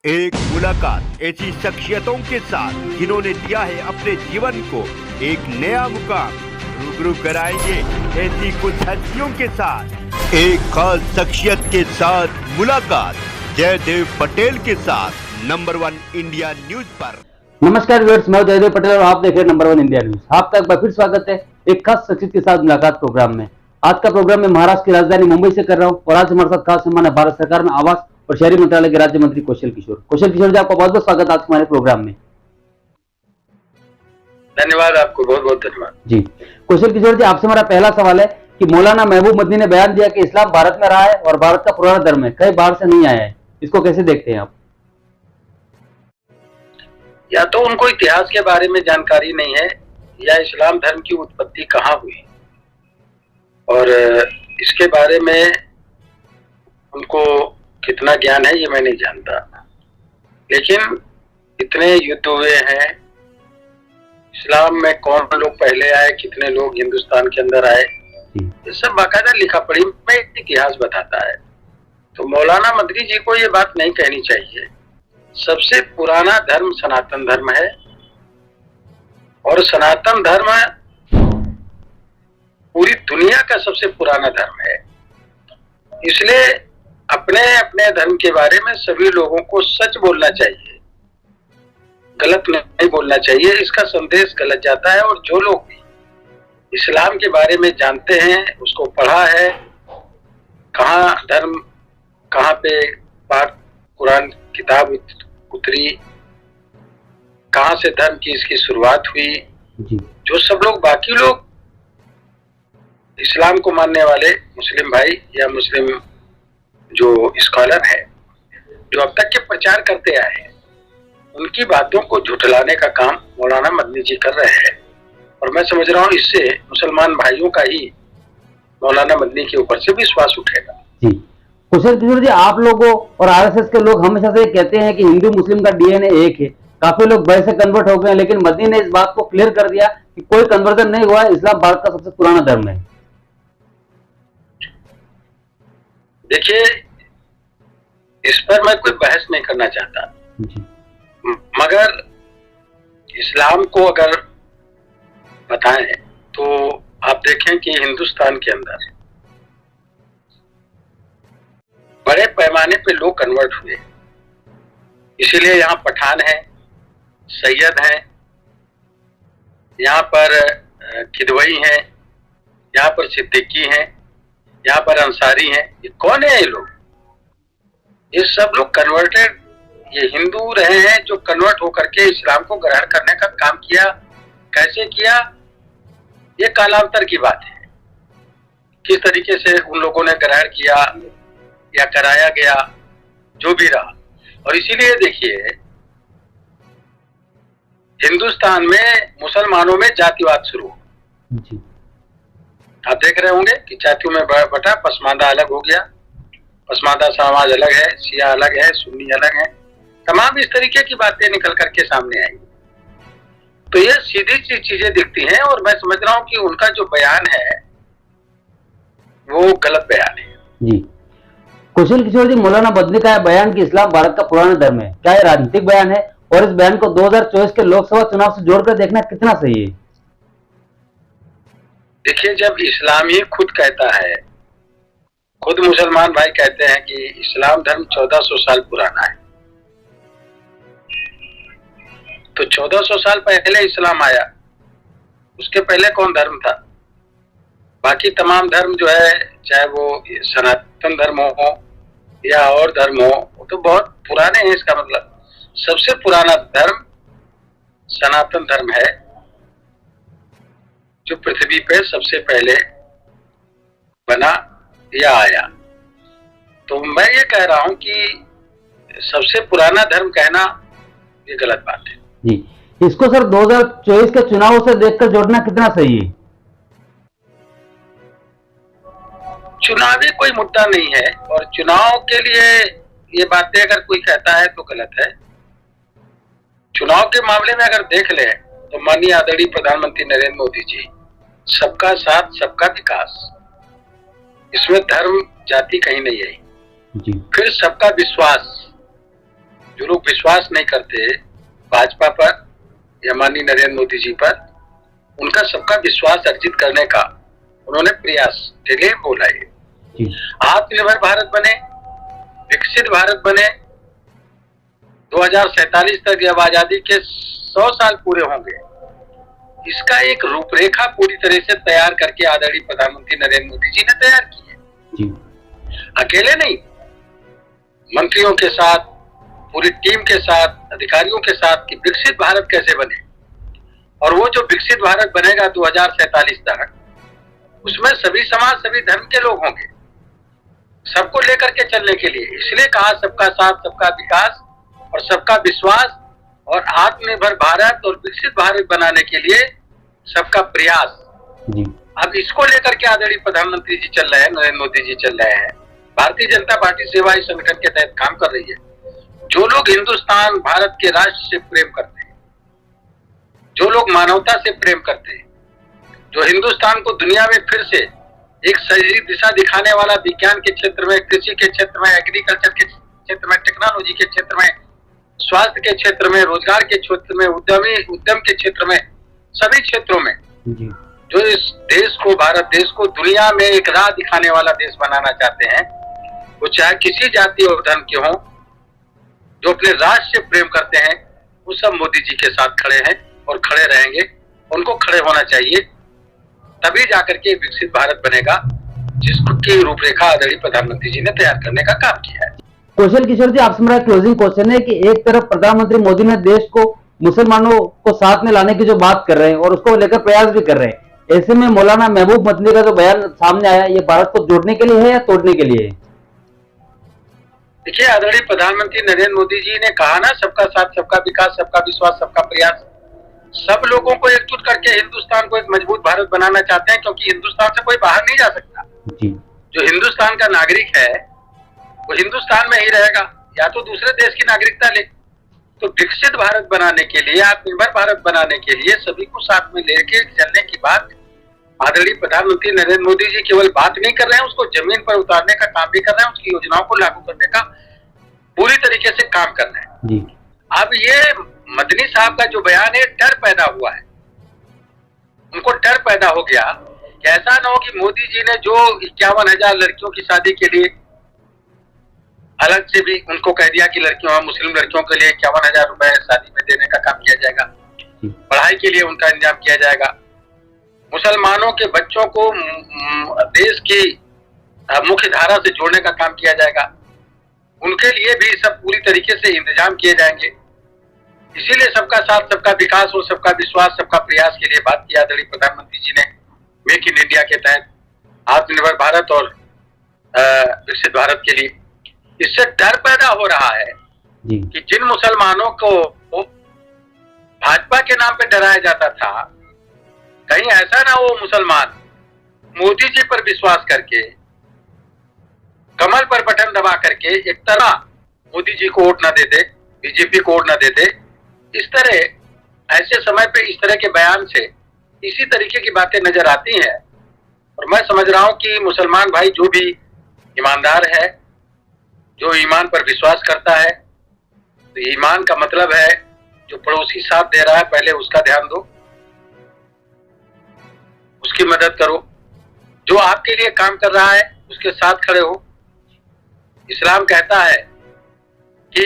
एक मुलाकात ऐसी शख्सियतों के साथ जिन्होंने दिया है अपने जीवन को एक नया मुकाम। रूबरू कराएंगे ऐसी कुछ हस्तियों के साथ एक खास शख्सियत के साथ मुलाकात जयदेव पटेल के साथ नंबर 1 इंडिया न्यूज पर। नमस्कार व्यूअर्स, मैं जयदेव पटेल और आप देख रहे हैं नंबर 1 इंडिया न्यूज। आपका एक बार फिर स्वागत है एक खास शख्सियत के साथ मुलाकात प्रोग्राम में। आज का प्रोग्राम मैं महाराष्ट्र की राजधानी मुंबई से कर रहा हूं और आज हमारे साथ खास मेहमान है भारत सरकार में आवास और शहरी मंत्रालय के राज्य मंत्री कौशल किशोर। कौशल किशोर जी, आपका बहुत बहुत स्वागत आज हमारे प्रोग्राम में। धन्यवाद, आपको बहुत बहुत धन्यवाद जी। कौशल किशोर जी, आपसे हमारा पहला सवाल है कि मौलाना महबूब मदनी ने बयान दिया कि इस्लाम भारत में रहा है और भारत का पुराना धर्म है, कई बार से नहीं आया है, इसको कैसे देखते हैं आप? या तो उनको इतिहास के बारे में जानकारी नहीं है या इस्लाम धर्म की उत्पत्ति कहाँ हुई और इसके बारे में उनको कितना ज्ञान है ये मैं नहीं जानता। लेकिन इतने युद्ध हुए हैं, इस्लाम में कौन लोग पहले आए, कितने लोग हिंदुस्तान के अंदर आए, ये सब बाकायदा लिखा पढ़ी में इतिहास बताता है। तो मौलाना मदनी जी को ये बात नहीं कहनी चाहिए। सबसे पुराना धर्म सनातन धर्म है और सनातन धर्म पूरी दुनिया का सबसे पुराना धर्म है। इसलिए अपने अपने धर्म के बारे में सभी लोगों को सच बोलना चाहिए, गलत नहीं बोलना चाहिए। इसका संदेश गलत जाता है और जो लोग भी इस्लाम के बारे में जानते हैं, उसको पढ़ा है, कहाँ धर्म कहाँ पे पाक कुरान किताब उतरी, कहाँ से धर्म की इसकी शुरुआत हुई, जो सब लोग बाकी लोग इस्लाम को मानने वाले मुस्लिम भाई या मुस्लिम जो स्कॉलर है जो अब तक के प्रचार करते आए हैं, उनकी बातों को झुठलाने का काम मौलाना मदनी जी कर रहे हैं और मैं समझ रहा हूँ इससे मुसलमान भाइयों का ही मौलाना मदनी के ऊपर से विश्वास उठेगा। जी कौशल किशोर जी, आप लोगों और आरएसएस के लोग हमेशा से कहते हैं कि हिंदू मुस्लिम का डीएनए एक है। काफी लोग भय से कन्वर्ट हो गए, लेकिन मदनी ने इस बात को क्लियर कर दिया कि कोई कन्वर्जन नहीं हुआ, इस्लाम भारत का सबसे पुराना धर्म है। देखिए, इस पर मैं कोई बहस नहीं करना चाहता जी। मगर इस्लाम को अगर बताएं तो आप देखें कि हिंदुस्तान के अंदर बड़े पैमाने पे लोग कन्वर्ट हुए। इसीलिए यहाँ पठान है, सैयद हैं, यहाँ पर किदवई हैं, यहाँ पर सिद्दीकी हैं, यहाँ पर अंसारी हैं। ये कौन है ये लोग? ये सब लोग कन्वर्टेड, ये हिंदू रहे हैं जो कन्वर्ट होकर के इस्लाम को ग्रहण करने का काम किया। कैसे किया, ये कालांतर की बात है। किस तरीके से उन लोगों ने ग्रहण किया या कराया गया, जो भी रहा। और इसीलिए देखिए, हिंदुस्तान में मुसलमानों में जातिवाद शुरू जी। आप देख रहे होंगे कि जातियों में बटा, पसमानदा अलग हो गया, पसमानदा समाज अलग है, शिया अलग है, सुन्नी अलग है, तमाम इस तरीके की बातें निकल करके सामने आई। तो ये सीधी सी चीजें दिखती हैं और मैं समझ रहा हूँ कि उनका जो बयान है वो गलत बयान है। जी कौशल किशोर जी, मौलाना मदनी का बयान कि इस्लाम भारत का पुराना धर्म है, क्या ये राजनीतिक बयान है और इस बयान को 2024 के लोकसभा चुनाव से जोड़कर देखना कितना सही है? देखिए, जब इस्लाम ही खुद कहता है, खुद मुसलमान भाई कहते हैं कि इस्लाम धर्म 1400 साल पुराना है, तो 1400 साल पहले इस्लाम आया, उसके पहले कौन धर्म था? बाकी तमाम धर्म जो है, चाहे वो सनातन धर्म हो या और धर्म हो, वो तो बहुत पुराने हैं। इसका मतलब सबसे पुराना धर्म सनातन धर्म है जो पृथ्वी पे सबसे पहले बना या आया। तो मैं ये कह रहा हूं कि सबसे पुराना धर्म कहना ये गलत बात है। जी, इसको सर 2024 के चुनावों से देखकर जोड़ना कितना सही है? चुनावी कोई मुद्दा नहीं है और चुनाव के लिए ये बातें अगर कोई कहता है तो गलत है। चुनाव के मामले में अगर देख ले तो माननीय आदरणीय प्रधानमंत्री नरेंद्र मोदी जी, सबका साथ सबका विकास, इसमें धर्म जाति कहीं नहीं आई। जी। फिर सबका विश्वास, जो लोग विश्वास नहीं करते भाजपा पर या माननीय नरेंद्र मोदी जी पर, उनका सबका विश्वास अर्जित करने का उन्होंने प्रयास के लिए बोला है। आत्मनिर्भर भारत बने, विकसित भारत बने, 2047 तक जब आजादी के 100 साल पूरे होंगे, इसका एक रूपरेखा पूरी तरह से तैयार करके आदरणीय प्रधानमंत्री नरेंद्र मोदी जी ने तैयार की है। अकेले नहीं, मंत्रियों के साथ, पूरी टीम के साथ, अधिकारियों के साथ कि विकसित भारत कैसे बने, और वो जो विकसित भारत बनेगा 2047 तक, उसमें सभी समाज, सभी धर्म के लोग होंगे, सबको लेकर के चलने के लिए। इसलिए कहा सबका साथ, सबका विकास और सबका विश्वास, और आत्मनिर्भर भारत और विकसित भारत बनाने के लिए सबका प्रयास। अब इसको लेकर के आदरणीय प्रधानमंत्री जी चल रहे हैं, नरेंद्र मोदी जी चल रहे हैं। भारतीय जनता पार्टी सेवाई संगठन के तहत काम कर रही है। जो लोग हिंदुस्तान, भारत के राष्ट्र से प्रेम करते हैं, जो लोग मानवता से प्रेम करते हैं, जो हिंदुस्तान को दुनिया में फिर से एक सही दिशा दिखाने वाला विज्ञान के क्षेत्र में, कृषि के क्षेत्र में, एग्रीकल्चर के क्षेत्र में, टेक्नोलॉजी के क्षेत्र में, स्वास्थ्य के क्षेत्र में, रोजगार के क्षेत्र में, उद्यम के क्षेत्र में, सभी क्षेत्रों में जो इस देश को, भारत देश को दुनिया में एक राह दिखाने वाला देश बनाना चाहते हैं, वो चाहे किसी जाति और धर्म के हों, जो अपने राष्ट्र से प्रेम करते हैं, वो सब मोदी जी के साथ खड़े हैं और खड़े रहेंगे। उनको खड़े होना चाहिए, तभी जाकर के विकसित भारत बनेगा, जिसकी रूपरेखा आदरणीय प्रधानमंत्री जी ने तैयार करने का काम किया है। क्वेश्चन किशोर जी, आपसे मेरा क्लोजिंग क्वेश्चन है कि एक तरफ प्रधानमंत्री मोदी ने देश को मुसलमानों को साथ में लाने की जो बात कर रहे हैं और उसको लेकर प्रयास भी कर रहे हैं, ऐसे में मौलाना महबूब मदनी का जो बयान सामने आया, ये भारत को जोड़ने के लिए है या तोड़ने के लिए है? देखिए, आदरणीय प्रधानमंत्री नरेंद्र मोदी जी ने कहा ना, सबका साथ, सबका विकास, सबका विश्वास, सबका प्रयास। सब लोगों को एकजुट करके हिंदुस्तान को एक मजबूत भारत बनाना चाहते हैं, क्योंकि हिंदुस्तान से कोई बाहर नहीं जा सकता। जो हिंदुस्तान का नागरिक है वो हिंदुस्तान में ही रहेगा, या तो दूसरे देश की नागरिकता ले। तो विकसित भारत बनाने के लिए, आत्मनिर्भर भारत बनाने के लिए सभी को साथ में लेके चलने की बात आदरणीय प्रधानमंत्री नरेंद्र मोदी जी केवल बात नहीं कर रहे हैं, उसको जमीन पर उतारने का काम भी कर रहे हैं, उसकी योजनाओं को लागू करने का पूरी तरीके से काम कर रहे हैं। अब ये मदनी साहब का जो बयान है, डर पैदा हुआ है, उनको डर पैदा हो गया कि ऐसा ना हो कि मोदी जी ने जो 51,000 लड़कियों की शादी के लिए अलग से भी उनको कह दिया कि लड़कियों, मुस्लिम लड़कियों के लिए 51,000 रुपए शादी में देने का काम किया जाएगा, पढ़ाई के लिए उनका इंतजाम किया जाएगा, मुसलमानों के बच्चों को देश की मुख्य धारा से जोड़ने का काम किया जाएगा, उनके लिए भी सब पूरी तरीके से इंतजाम किए जाएंगे। इसीलिए सबका साथ, सबका विकास और सबका विश्वास, सबका प्रयास के लिए बात की आदरणीय प्रधानमंत्री जी ने। मेक इन इंडिया के तहत आत्मनिर्भर भारत और विकसित भारत के लिए इससे डर पैदा हो रहा है कि जिन मुसलमानों को भाजपा के नाम पे डराया जाता था, कहीं ऐसा ना वो मुसलमान मोदी जी पर विश्वास करके, कमल पर बटन दबा करके एक तरह मोदी जी को वोट ना दे दे, बीजेपी को वोट ना दे दे। इस तरह ऐसे समय पे इस तरह के बयान से इसी तरीके की बातें नजर आती हैं। और मैं समझ रहा हूं कि मुसलमान भाई जो भी ईमानदार है, जो ईमान पर विश्वास करता है, तो ईमान का मतलब है जो पड़ोसी साथ दे रहा है पहले उसका ध्यान दो, उसकी मदद करो, जो आपके लिए काम कर रहा है उसके साथ खड़े हो। इस्लाम कहता है कि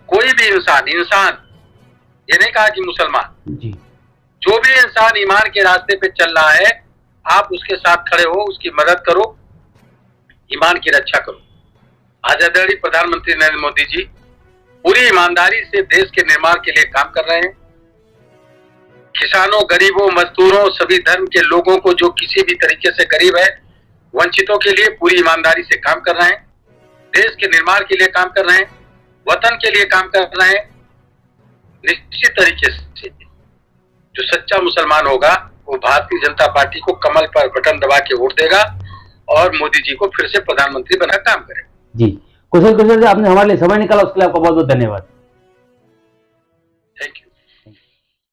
कोई भी इंसान, ये नहीं कहा कि मुसलमान, जो भी इंसान ईमान के रास्ते पे चल रहा है, आप उसके साथ खड़े हो, उसकी मदद करो, ईमान की रक्षा करो। आज आदरणीय प्रधानमंत्री नरेंद्र मोदी जी पूरी ईमानदारी से देश के निर्माण के लिए काम कर रहे हैं। किसानों, गरीबों, मजदूरों, सभी धर्म के लोगों को जो किसी भी तरीके से गरीब है, वंचितों के लिए पूरी ईमानदारी से काम कर रहे हैं, देश के निर्माण के लिए काम कर रहे हैं, वतन के लिए काम कर रहे हैं। निश्चित तरीके से जो सच्चा मुसलमान होगा वो भारतीय जनता पार्टी को कमल पर बटन दबा के वोट देगा और मोदी जी को फिर से प्रधानमंत्री बनाकर काम करेगा। जी, कुशल जी, आपने हमारे लिए समय निकाला, उसके लिए आपका बहुत बहुत धन्यवाद।